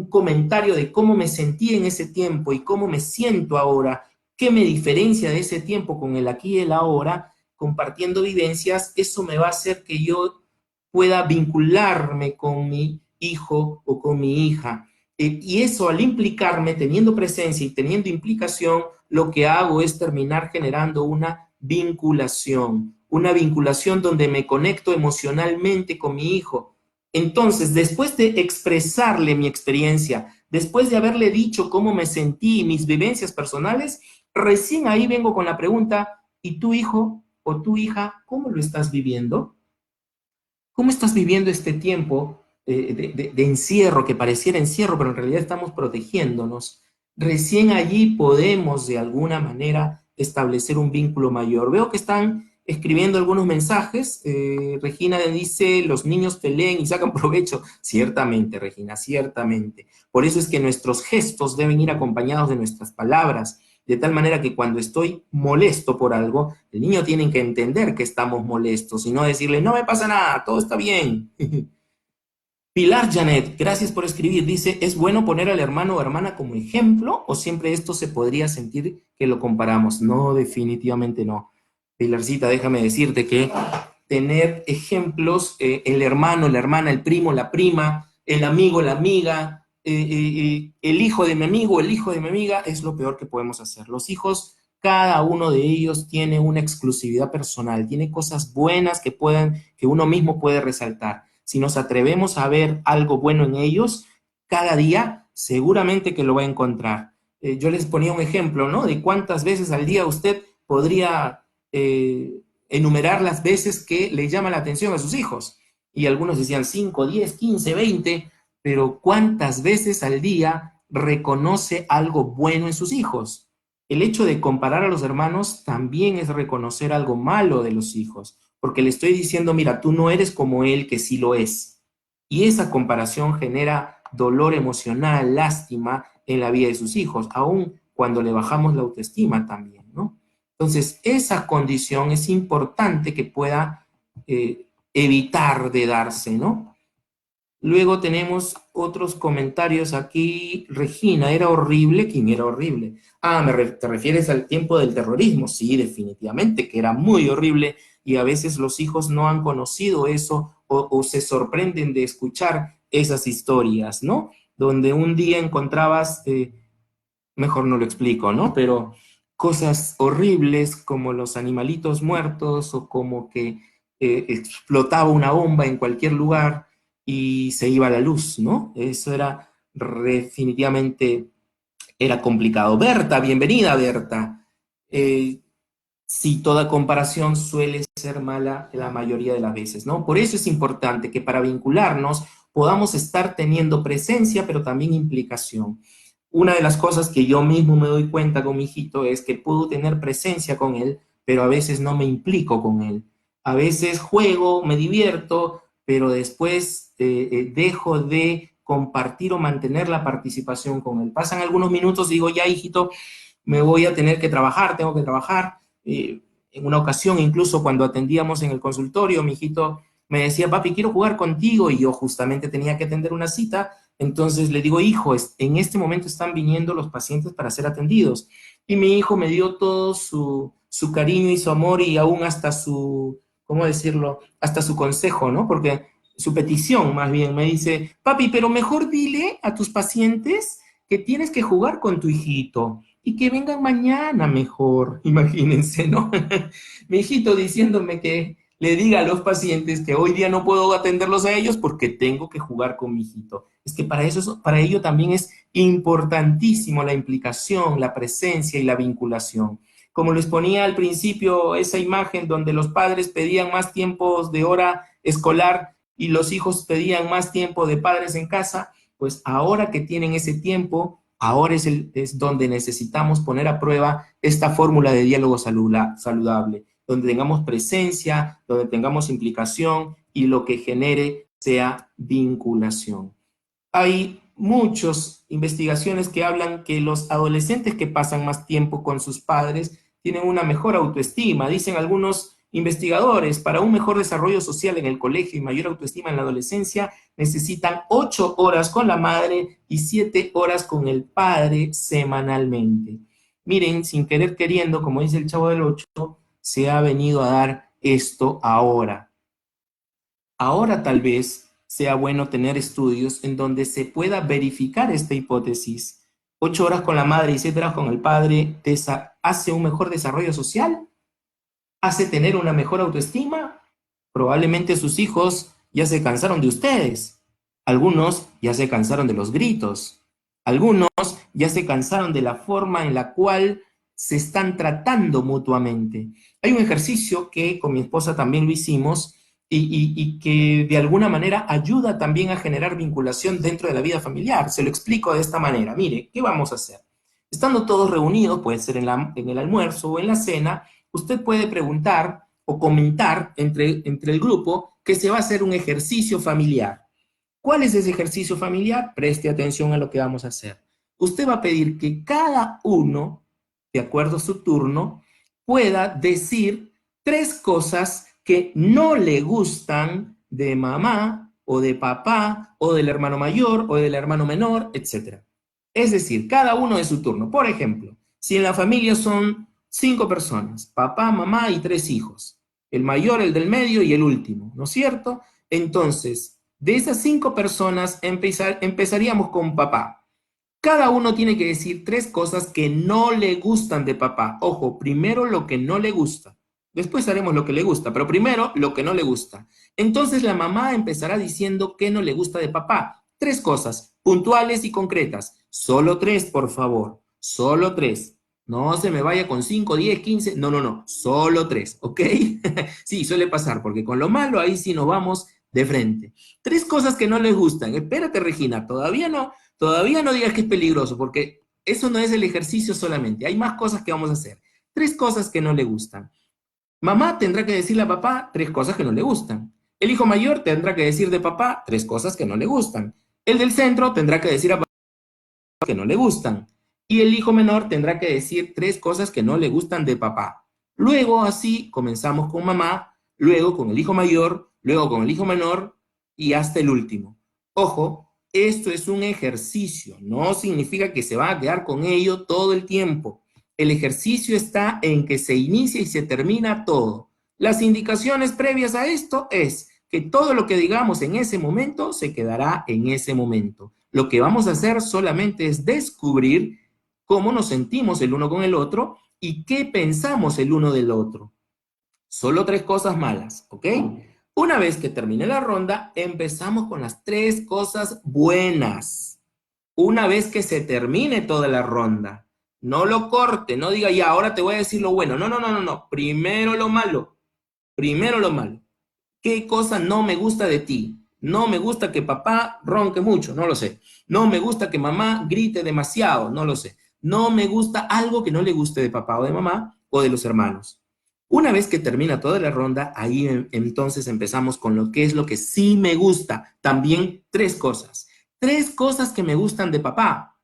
comentario de cómo me sentí en ese tiempo y cómo me siento ahora, qué me diferencia de ese tiempo con el aquí y el ahora, compartiendo vivencias, eso me va a hacer que yo pueda vincularme con mi hijo o con mi hija. Y eso, al implicarme, teniendo presencia y teniendo implicación, lo que hago es terminar generando una vinculación, una vinculación donde me conecto emocionalmente con mi hijo. Entonces, después de expresarle mi experiencia, después de haberle dicho cómo me sentí, mis vivencias personales, recién ahí vengo con la pregunta, ¿y tu hijo o tu hija, cómo lo estás viviendo? ¿Cómo estás viviendo este tiempo de encierro, que pareciera encierro, pero en realidad estamos protegiéndonos? Recién allí podemos de alguna manera establecer un vínculo mayor. Veo que están escribiendo algunos mensajes. Regina dice, los niños peleen y sacan provecho. Ciertamente, Regina, ciertamente. Por eso es que nuestros gestos deben ir acompañados de nuestras palabras, de tal manera que cuando estoy molesto por algo, el niño tiene que entender que estamos molestos y no decirle, no me pasa nada, todo está bien. Pilar Janet, gracias por escribir. Dice, ¿es bueno poner al hermano o hermana como ejemplo o siempre esto se podría sentir que lo comparamos? No, definitivamente no. Pilarcita, déjame decirte que tener ejemplos, el hermano, la hermana, el primo, la prima, el amigo, la amiga, el hijo de mi amigo, el hijo de mi amiga, es lo peor que podemos hacer. Los hijos, cada uno de ellos tiene una exclusividad personal, tiene cosas buenas que uno mismo puede resaltar. Si nos atrevemos a ver algo bueno en ellos, cada día seguramente que lo va a encontrar. Yo les ponía un ejemplo, ¿no? De cuántas veces al día usted podría enumerar las veces que le llama la atención a sus hijos. Y algunos decían 5, 10, 15, 20, pero ¿cuántas veces al día reconoce algo bueno en sus hijos? El hecho de comparar a los hermanos también es reconocer algo malo de los hijos, porque le estoy diciendo, mira, tú no eres como él, que sí lo es. Y esa comparación genera dolor emocional, lástima en la vida de sus hijos, aun cuando le bajamos la autoestima también, ¿no? Entonces, esa condición es importante que pueda evitar de darse, ¿no? Luego tenemos otros comentarios aquí. Regina, ¿era horrible? ¿Quién era horrible? Ah, ¿te refieres al tiempo del terrorismo? Sí, definitivamente, que era muy horrible y a veces los hijos no han conocido eso o se sorprenden de escuchar esas historias, ¿no? Donde un día encontrabas, mejor no lo explico, ¿no? Pero cosas horribles como los animalitos muertos o como que explotaba una bomba en cualquier lugar y se iba la luz, ¿no? Eso era definitivamente, era complicado. Berta, bienvenida, Berta. Sí, toda comparación suele ser mala la mayoría de las veces, ¿no? Por eso es importante que para vincularnos podamos estar teniendo presencia, pero también implicación. Una de las cosas que yo mismo me doy cuenta con mi hijito es que puedo tener presencia con él, pero a veces no me implico con él. A veces juego, me divierto, pero después dejo de compartir o mantener la participación con él. Pasan algunos minutos y digo, ya hijito, me voy a tener que trabajar, tengo que trabajar. En una ocasión, incluso cuando atendíamos en el consultorio, mi hijito me decía, papi, quiero jugar contigo, y yo justamente tenía que atender una cita. Entonces le digo, hijo, en este momento están viniendo los pacientes para ser atendidos. Y mi hijo me dio todo su cariño y su amor y aún hasta su, ¿cómo decirlo? Hasta su consejo, ¿no? Porque su petición más bien me dice, papi, pero mejor dile a tus pacientes que tienes que jugar con tu hijito y que vengan mañana mejor, imagínense, ¿no? Mi hijito diciéndome que le diga a los pacientes que hoy día no puedo atenderlos a ellos porque tengo que jugar con mi hijito. Es que para eso, para ello también es importantísimo la implicación, la presencia y la vinculación. Como les ponía al principio, esa imagen donde los padres pedían más tiempos de hora escolar y los hijos pedían más tiempo de padres en casa, pues ahora que tienen ese tiempo, ahora es donde necesitamos poner a prueba esta fórmula de diálogo saludable, donde tengamos presencia, donde tengamos implicación y lo que genere sea vinculación. Hay muchas investigaciones que hablan que los adolescentes que pasan más tiempo con sus padres tienen una mejor autoestima. Dicen algunos investigadores, para un mejor desarrollo social en el colegio y mayor autoestima en la adolescencia, necesitan 8 horas con la madre y 7 horas con el padre semanalmente. Miren, sin querer queriendo, como dice el Chavo del Ocho, se ha venido a dar esto ahora. Ahora tal vez sea bueno tener estudios en donde se pueda verificar esta hipótesis. 8 horas con la madre y 7 horas con el padre hace un mejor desarrollo social. hace tener una mejor autoestima? Probablemente sus hijos ya se cansaron de ustedes. Algunos ya se cansaron de los gritos. Algunos ya se cansaron de la forma en la cual se están tratando mutuamente. Hay un ejercicio que con mi esposa también lo hicimos y que de alguna manera ayuda también a generar vinculación dentro de la vida familiar. Se lo explico de esta manera. Mire, ¿qué vamos a hacer? Estando todos reunidos, puede ser en el almuerzo o en la cena, usted puede preguntar o comentar entre el grupo que se va a hacer un ejercicio familiar. ¿Cuál es ese ejercicio familiar? Preste atención a lo que vamos a hacer. Usted va a pedir que cada uno, de acuerdo a su turno, pueda decir 3 cosas que no le gustan de mamá o de papá o del hermano mayor o del hermano menor, etc. Es decir, cada uno de su turno. Por ejemplo, si en la familia son 5 personas, papá, mamá y 3 hijos, el mayor, el del medio y el último, ¿no es cierto? Entonces, de esas 5 personas empezaríamos con papá. Cada uno tiene que decir 3 cosas que no le gustan de papá. Ojo, primero lo que no le gusta. Después haremos lo que le gusta, pero primero lo que no le gusta. Entonces la mamá empezará diciendo qué no le gusta de papá. 3 cosas, puntuales y concretas. Solo 3, por favor. Solo 3. No se me vaya con 5, 10, 15. No, no, no. Solo 3, ¿ok? Sí, suele pasar, porque con lo malo ahí sí nos vamos de frente. 3 cosas que no les gustan. Espérate, Regina, todavía no digas que es peligroso, porque eso no es el ejercicio solamente. Hay más cosas que vamos a hacer. 3 cosas que no le gustan. Mamá tendrá que decirle a papá 3 cosas que no le gustan. El hijo mayor tendrá que decir de papá 3 cosas que no le gustan. El del centro tendrá que decir a papá que no le gustan. Y el hijo menor tendrá que decir 3 cosas que no le gustan de papá. Luego así comenzamos con mamá, luego con el hijo mayor, luego con el hijo menor y hasta el último. Ojo, esto es un ejercicio, no significa que se va a quedar con ello todo el tiempo. El ejercicio está en que se inicia y se termina todo. Las indicaciones previas a esto es que todo lo que digamos en ese momento se quedará en ese momento. Lo que vamos a hacer solamente es descubrir cómo nos sentimos el uno con el otro y qué pensamos el uno del otro. Solo 3 cosas malas, ¿ok? Una vez que termine la ronda, empezamos con las 3 cosas buenas. Una vez que se termine toda la ronda, no lo corte, no diga, ya, ahora te voy a decir lo bueno. No, no, no, no, no. Primero lo malo. Primero lo malo. ¿Qué cosa no me gusta de ti? No me gusta que papá ronque mucho, no lo sé. No me gusta que mamá grite demasiado, no lo sé. No me gusta algo que no le guste de papá o de mamá o de los hermanos. Una vez que termina toda la ronda, ahí entonces empezamos con lo que es lo que sí me gusta. También 3 cosas. 3 cosas que me gustan de papá.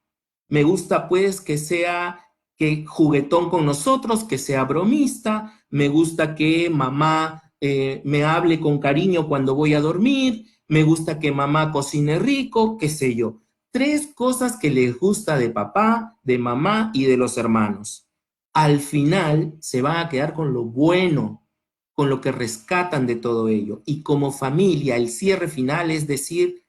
Me gusta pues que sea que juguetón con nosotros, que sea bromista. Me gusta que mamá me hable con cariño cuando voy a dormir. Me gusta que mamá cocine rico, qué sé yo. 3 cosas que les gusta de papá, de mamá y de los hermanos. Al final se van a quedar con lo bueno, con lo que rescatan de todo ello. Y como familia, el cierre final es decir,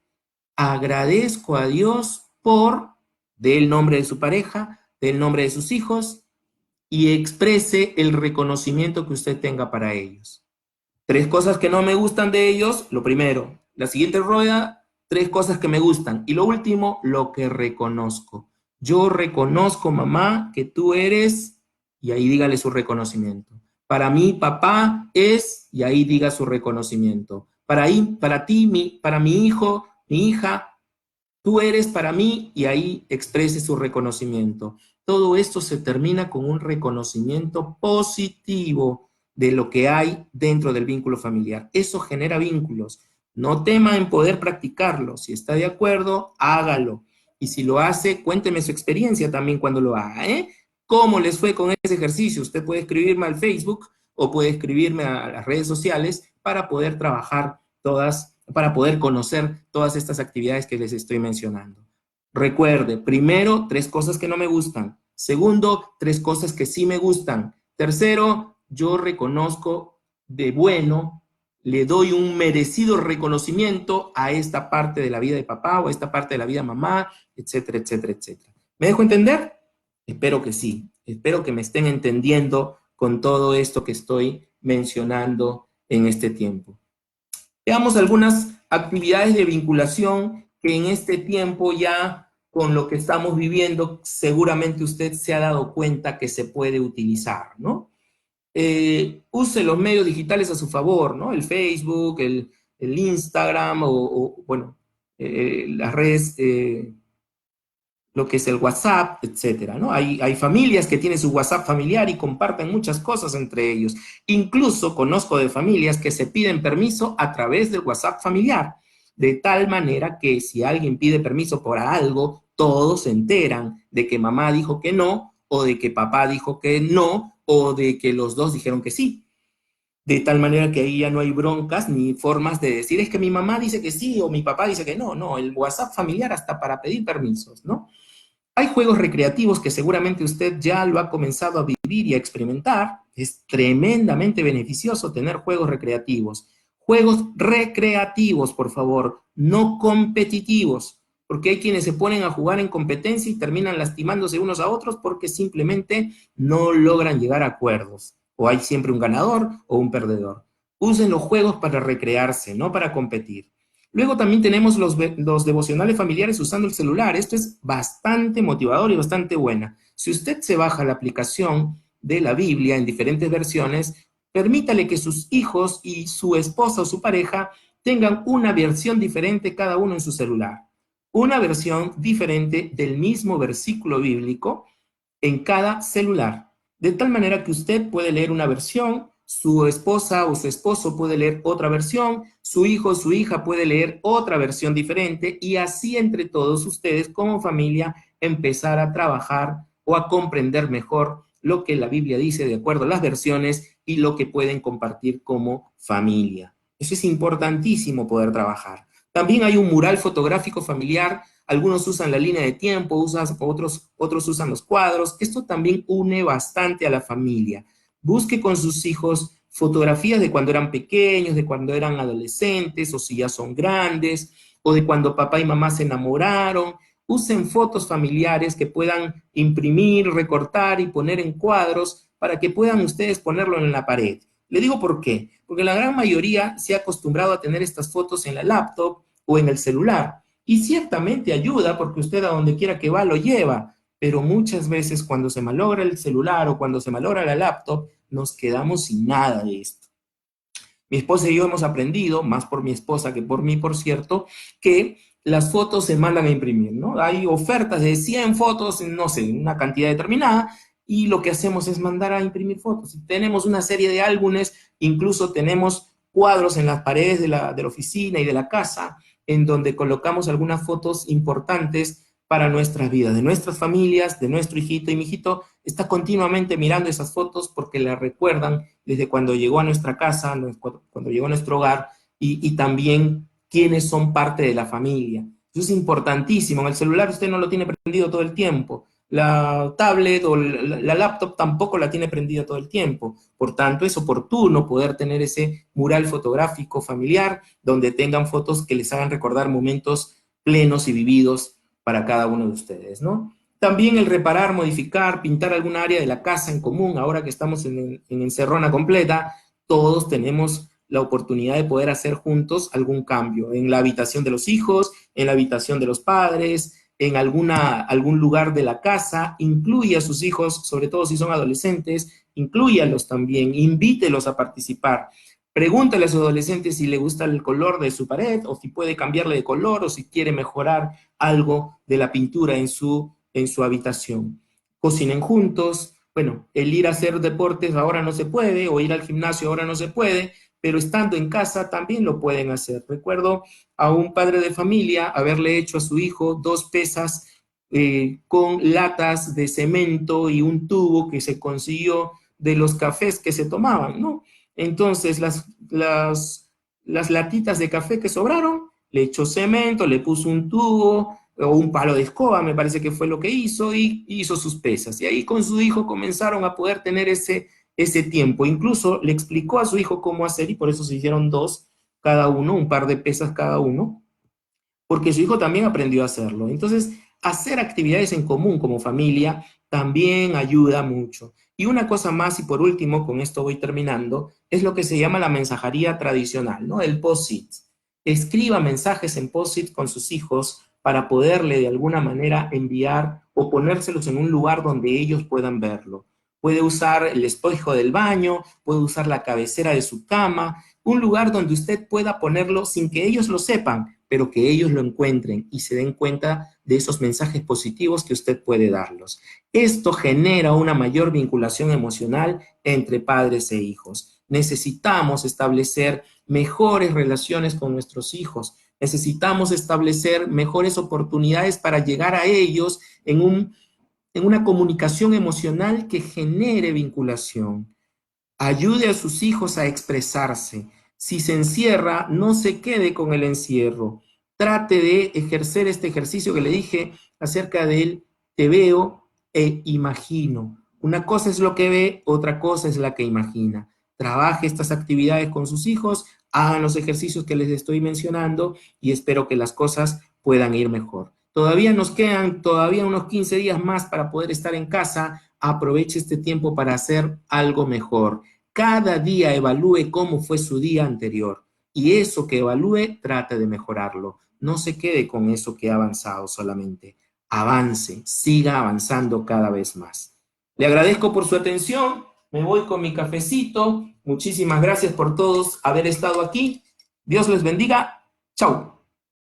agradezco a Dios por, dé el nombre de su pareja, dé el nombre de sus hijos y exprese el reconocimiento que usted tenga para ellos. 3 cosas que no me gustan de ellos, lo primero. La siguiente rueda, 3 cosas que me gustan. Y lo último, lo que reconozco. Yo reconozco, mamá, que tú eres, y ahí dígale su reconocimiento. Para mí, papá es, y ahí diga su reconocimiento. Para ti, para mi hijo, mi hija, tú eres para mí, y ahí exprese su reconocimiento. Todo esto se termina con un reconocimiento positivo de lo que hay dentro del vínculo familiar. Eso genera vínculos. No tema en poder practicarlo. Si está de acuerdo, hágalo. Y si lo hace, cuénteme su experiencia también cuando lo haga, ¿eh? ¿Cómo les fue con ese ejercicio? Usted puede escribirme al Facebook o puede escribirme a las redes sociales para poder trabajar para poder conocer todas estas actividades que les estoy mencionando. Recuerde, primero, 3 cosas que no me gustan. Segundo, 3 cosas que sí me gustan. Tercero, yo reconozco de bueno, le doy un merecido reconocimiento a esta parte de la vida de papá o a esta parte de la vida de mamá, etcétera, etcétera, etcétera. ¿Me dejo entender? Espero que sí. Espero que me estén entendiendo con todo esto que estoy mencionando en este tiempo. Veamos algunas actividades de vinculación que en este tiempo ya con lo que estamos viviendo seguramente usted se ha dado cuenta que se puede utilizar, ¿no? Use los medios digitales a su favor, ¿no? El Facebook, el Instagram bueno, las redes, lo que es el WhatsApp, etcétera, ¿no? Hay familias que tienen su WhatsApp familiar y comparten muchas cosas entre ellos. Incluso conozco de familias que se piden permiso a través del WhatsApp familiar, de tal manera que si alguien pide permiso por algo, todos se enteran de que mamá dijo que no, o de que papá dijo que no, o de que los dos dijeron que sí. De tal manera que ahí ya no hay broncas ni formas de decir, es que mi mamá dice que sí o mi papá dice que no. No, el WhatsApp familiar hasta para pedir permisos, ¿no? Hay juegos recreativos que seguramente usted ya lo ha comenzado a vivir y a experimentar. Es tremendamente beneficioso tener juegos recreativos. Juegos recreativos, por favor, no competitivos, porque hay quienes se ponen a jugar en competencia y terminan lastimándose unos a otros porque simplemente no logran llegar a acuerdos. O hay siempre un ganador o un perdedor. Usen los juegos para recrearse, no para competir. Luego también tenemos los devocionales familiares usando el celular. Esto es bastante motivador y bastante buena. Si usted se baja la aplicación de la Biblia en diferentes versiones, permítale que sus hijos y su esposa o su pareja tengan una versión diferente cada uno en su celular. Una versión diferente del mismo versículo bíblico en cada celular. De tal manera que usted puede leer una versión, su esposa o su esposo puede leer otra versión, su hijo o su hija puede leer otra versión diferente y así entre todos ustedes como familia empezar a trabajar o a comprender mejor lo que la Biblia dice de acuerdo a las versiones y lo que pueden compartir como familia. Eso es importantísimo poder trabajar. También hay un mural fotográfico familiar. Algunos usan la línea de tiempo, otros usan los cuadros. Esto también une bastante a la familia. Busque con sus hijos fotografías de cuando eran pequeños, de cuando eran adolescentes, o si ya son grandes, o de cuando papá y mamá se enamoraron. Usen fotos familiares que puedan imprimir, recortar y poner en cuadros para que puedan ustedes ponerlo en la pared. Le digo por qué. Porque la gran mayoría se ha acostumbrado a tener estas fotos en la laptop o en el celular. Y ciertamente ayuda porque usted a donde quiera que va lo lleva, pero muchas veces cuando se malogra el celular o cuando se malogra la laptop, nos quedamos sin nada de esto. Mi esposa y yo hemos aprendido, más por mi esposa que por mí, por cierto, que las fotos se mandan a imprimir, ¿no? Hay ofertas de 100 fotos, no sé, una cantidad determinada, y lo que hacemos es mandar a imprimir fotos. Tenemos una serie de álbumes, incluso tenemos cuadros en las paredes de la oficina y de la casa, en donde colocamos algunas fotos importantes para nuestras vidas, de nuestras familias, de nuestro hijito, y mi hijito está continuamente mirando esas fotos porque le recuerdan desde cuando llegó a nuestra casa, cuando llegó a nuestro hogar, y también quiénes son parte de la familia. Eso es importantísimo. En el celular usted no lo tiene prendido todo el tiempo. La tablet o la laptop tampoco la tiene prendida todo el tiempo. Por tanto, es oportuno poder tener ese mural fotográfico familiar donde tengan fotos que les hagan recordar momentos plenos y vividos para cada uno de ustedes, ¿no? También el reparar, modificar, pintar algún área de la casa en común. Ahora que estamos en encerrona completa, todos tenemos la oportunidad de poder hacer juntos algún cambio en la habitación de los hijos, en la habitación de los padres, en algún lugar de la casa. Incluye a sus hijos, sobre todo si son adolescentes, inclúyalos también, invítelos a participar. Pregúntale a su adolescente si le gusta el color de su pared o si puede cambiarle de color o si quiere mejorar algo de la pintura en su habitación. Cocinen juntos. Bueno, el ir a hacer deportes ahora no se puede, o ir al gimnasio ahora no se puede, pero estando en casa también lo pueden hacer. Recuerdo a un padre de familia haberle hecho a su hijo 2 pesas con latas de cemento y un tubo que se consiguió de los cafés que se tomaban, ¿no? Entonces, las latitas de café que sobraron, le echó cemento, le puso un tubo o un palo de escoba, me parece que fue lo que hizo, y hizo sus pesas. Y ahí con su hijo comenzaron a poder tener ese tiempo. Incluso le explicó a su hijo cómo hacer y por eso se hicieron 2 cada uno, un par de pesas cada uno, porque su hijo también aprendió a hacerlo. Entonces, hacer actividades en común como familia también ayuda mucho. Y una cosa más, y por último, con esto voy terminando, es lo que se llama la mensajería tradicional, ¿no? El post-it. Escriba mensajes en post-it con sus hijos para poderle de alguna manera enviar o ponérselos en un lugar donde ellos puedan verlo. Puede usar el espejo del baño, puede usar la cabecera de su cama, un lugar donde usted pueda ponerlo sin que ellos lo sepan, pero que ellos lo encuentren y se den cuenta de esos mensajes positivos que usted puede darlos. Esto genera una mayor vinculación emocional entre padres e hijos. Necesitamos establecer mejores relaciones con nuestros hijos. Necesitamos establecer mejores oportunidades para llegar a ellos en una comunicación emocional que genere vinculación. Ayude a sus hijos a expresarse. Si se encierra, no se quede con el encierro. Trate de ejercer este ejercicio que le dije acerca del te veo e imagino. Una cosa es lo que ve, otra cosa es la que imagina. Trabaje estas actividades con sus hijos, hagan los ejercicios que les estoy mencionando y espero que las cosas puedan ir mejor. Todavía nos quedan unos 15 días más para poder estar en casa. Aproveche este tiempo para hacer algo mejor. Cada día evalúe cómo fue su día anterior y eso que evalúe trate de mejorarlo. No se quede con eso que ha avanzado solamente. Avance, siga avanzando cada vez más. Le agradezco por su atención. Me voy con mi cafecito. Muchísimas gracias por todos haber estado aquí. Dios les bendiga. Chau.